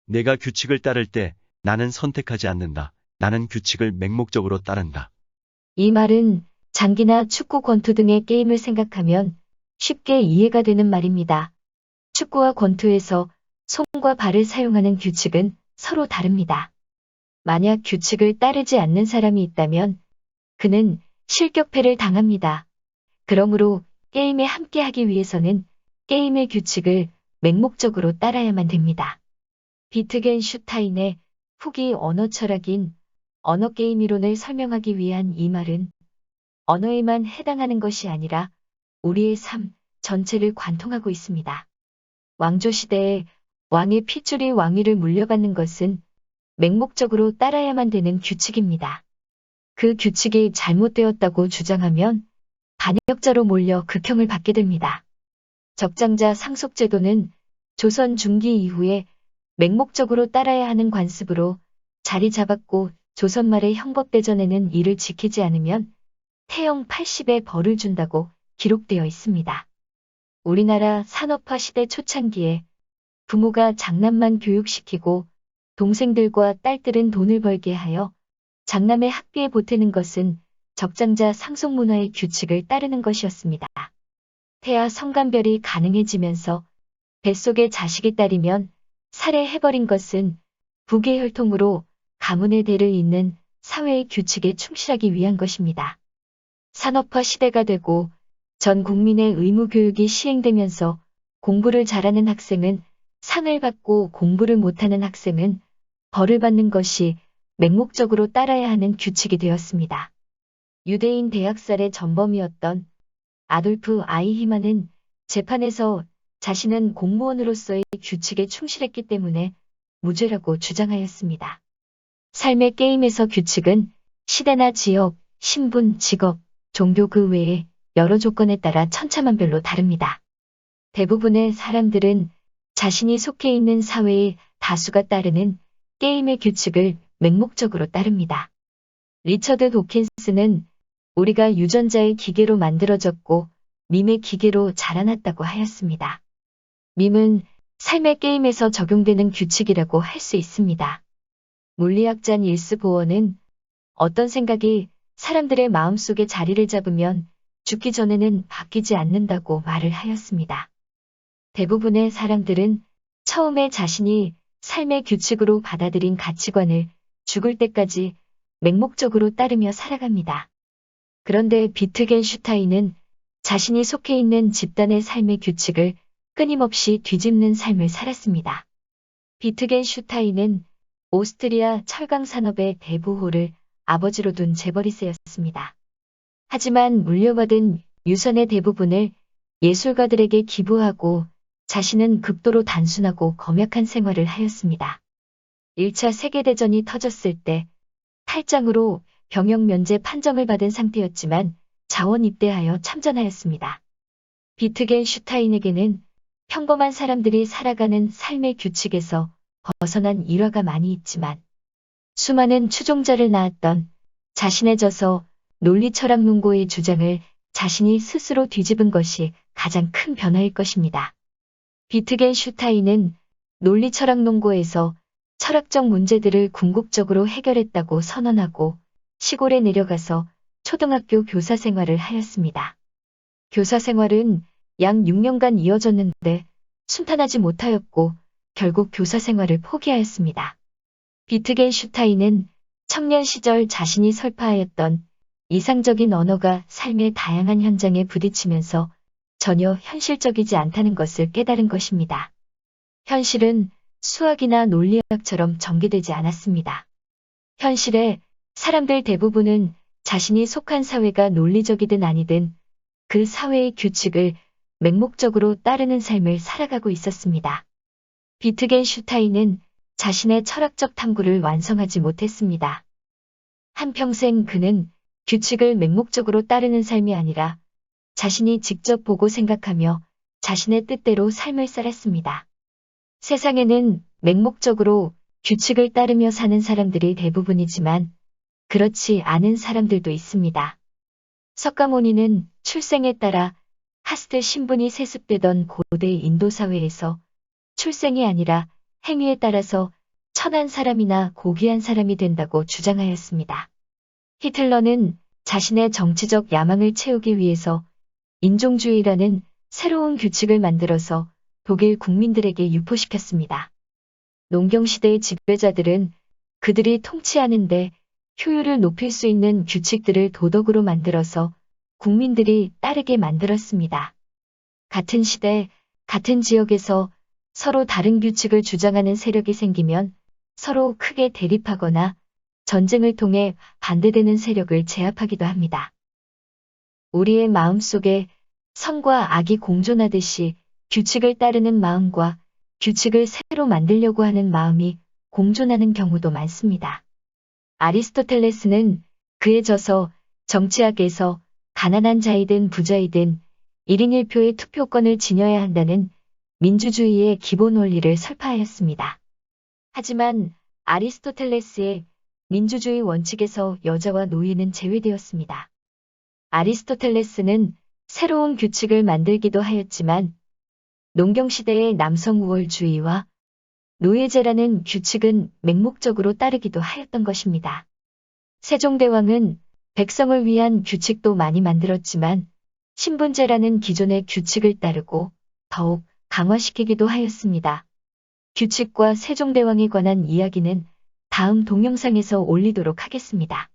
내가 규칙을 따를 때 나는 선택하지 않는다. 나는 규칙을 맹목적으로 따른다. 이 말은 장기나 축구 권투 등의 게임을 생각하면 쉽게 이해가 되는 말입니다. 축구와 권투에서 손과 발을 사용하는 규칙은 서로 다릅니다. 만약 규칙을 따르지 않는 사람이 있다면 그는 실격패를 당합니다. 그러므로 게임에 함께하기 위해서는 게임의 규칙을 맹목적으로 따라야만 됩니다. 비트겐슈타인의 후기 언어 철학인 언어 게임 이론을 설명하기 위한 이 말은 언어에만 해당하는 것이 아니라 우리의 삶 전체를 관통하고 있습니다. 왕조 시대에 왕의 핏줄이 왕위를 물려받는 것은 맹목적으로 따라야만 되는 규칙입니다. 그 규칙이 잘못되었다고 주장하면 반역자로 몰려 극형을 받게 됩니다. 적장자 상속제도는 조선 중기 이후에 맹목적으로 따라야 하는 관습으로 자리 잡았고 조선 말의 형법대전에는 이를 지키지 않으면 태형 80의 벌을 준다고 기록되어 있습니다. 우리나라 산업화 시대 초창기에 부모가 장남만 교육시키고 동생들과 딸들은 돈을 벌게 하여 장남의 학비에 보태는 것은 적장자 상속 문화의 규칙을 따르는 것이었습니다. 태아 성간별이 가능해지면서 뱃속에 자식이 딸이면 살해해버린 것은 부계 혈통으로 가문의 대를 잇는 사회의 규칙에 충실하기 위한 것입니다. 산업화 시대가 되고 전 국민의 의무 교육이 시행되면서 공부를 잘하는 학생은 상을 받고 공부를 못하는 학생은 벌을 받는 것이 맹목적으로 따라야 하는 규칙이 되었습니다. 유대인 대학살의 전범이었던 아돌프 아이히만은 재판에서 자신은 공무원으로서의 규칙에 충실했기 때문에 무죄라고 주장하였습니다. 삶의 게임에서 규칙은 시대나 지역, 신분, 직업, 종교 그 외에 여러 조건에 따라 천차만별로 다릅니다. 대부분의 사람들은 자신이 속해 있는 사회의 다수가 따르는 게임의 규칙을 맹목적으로 따릅니다. 리처드 도킨스는 우리가 유전자의 기계로 만들어졌고 밈의 기계로 자라났다고 하였습니다. 밈은 삶의 게임에서 적용되는 규칙이라고 할 수 있습니다. 물리학자 닐스 보어는 어떤 생각이 사람들의 마음속에 자리를 잡으면 죽기 전에는 바뀌지 않는다고 말을 하였습니다. 대부분의 사람들은 처음에 자신이 삶의 규칙으로 받아들인 가치관을 죽을 때까지 맹목적으로 따르며 살아갑니다. 그런데 비트겐슈타인은 자신이 속해 있는 집단의 삶의 규칙을 끊임없이 뒤집는 삶을 살았습니다. 비트겐슈타인은 오스트리아 철강 산업의 대부호를 아버지로 둔 재벌이세였습니다. 하지만 물려받은 유산의 대부분을 예술가들에게 기부하고 자신은 극도로 단순하고 검약한 생활을 하였습니다. 1차 세계대전이 터졌을 때 탈장으로 병역 면제 판정을 받은 상태였지만 자원 입대하여 참전하였습니다. 비트겐슈타인에게는 평범한 사람들이 살아가는 삶의 규칙에서 벗어난 일화가 많이 있지만 수많은 추종자를 낳았던 자신의 저서 논리철학 논고의 주장을 자신이 스스로 뒤집은 것이 가장 큰 변화일 것입니다. 비트겐슈타인은 논리철학 논고에서 철학적 문제들을 궁극적으로 해결했다고 선언하고 시골에 내려가서 초등학교 교사 생활을 하였습니다. 교사 생활은 약 6년간 이어졌는데 순탄하지 못하였고 결국 교사 생활을 포기하였습니다. 비트겐슈타인은 청년 시절 자신이 설파하였던 이상적인 언어가 삶의 다양한 현장에 부딪히면서 전혀 현실적이지 않다는 것을 깨달은 것입니다. 현실은 수학이나 논리학처럼 전개되지 않았습니다. 현실에 사람들 대부분은 자신이 속한 사회가 논리적이든 아니든 그 사회의 규칙을 맹목적으로 따르는 삶을 살아가고 있었습니다. 비트겐슈타인은 자신의 철학적 탐구를 완성하지 못했습니다. 한평생 그는 규칙을 맹목적으로 따르는 삶이 아니라 자신이 직접 보고 생각하며 자신의 뜻대로 삶을 살았습니다. 세상에는 맹목적으로 규칙을 따르며 사는 사람들이 대부분이지만 그렇지 않은 사람들도 있습니다. 석가모니는 출생에 따라 카스트 신분이 세습되던 고대 인도 사회에서 출생이 아니라 행위에 따라서 천한 사람이나 고귀한 사람이 된다고 주장하였습니다. 히틀러는 자신의 정치적 야망을 채우기 위해서 인종주의라는 새로운 규칙을 만들어서 독일 국민들에게 유포시켰습니다. 농경시대의 지배자들은 그들이 통치하는데 효율을 높일 수 있는 규칙들을 도덕으로 만들어서 국민들이 따르게 만들었습니다. 같은 시대, 같은 지역에서 서로 다른 규칙을 주장하는 세력이 생기면 서로 크게 대립하거나 전쟁을 통해 반대되는 세력을 제압하기도 합니다. 우리의 마음속에 선과 악이 공존하듯이 규칙을 따르는 마음과 규칙을 새로 만들려고 하는 마음이 공존하는 경우도 많습니다. 아리스토텔레스는 그에 져서 정치학에서 가난한 자이든 부자이든 1인 1표의 투표권을 지녀야 한다는 민주주의의 기본 원리를 설파하였습니다. 하지만 아리스토텔레스의 민주주의 원칙에서 여자와 노예는 제외되었습니다. 아리스토텔레스는 새로운 규칙을 만들기도 하였지만 농경시대의 남성 우월주의와 노예제라는 규칙은 맹목적으로 따르기도 하였던 것입니다. 세종대왕은 백성을 위한 규칙도 많이 만들었지만 신분제라는 기존의 규칙을 따르고 더욱 강화시키기도 하였습니다. 규칙과 세종대왕에 관한 이야기는 다음 동영상에서 올리도록 하겠습니다.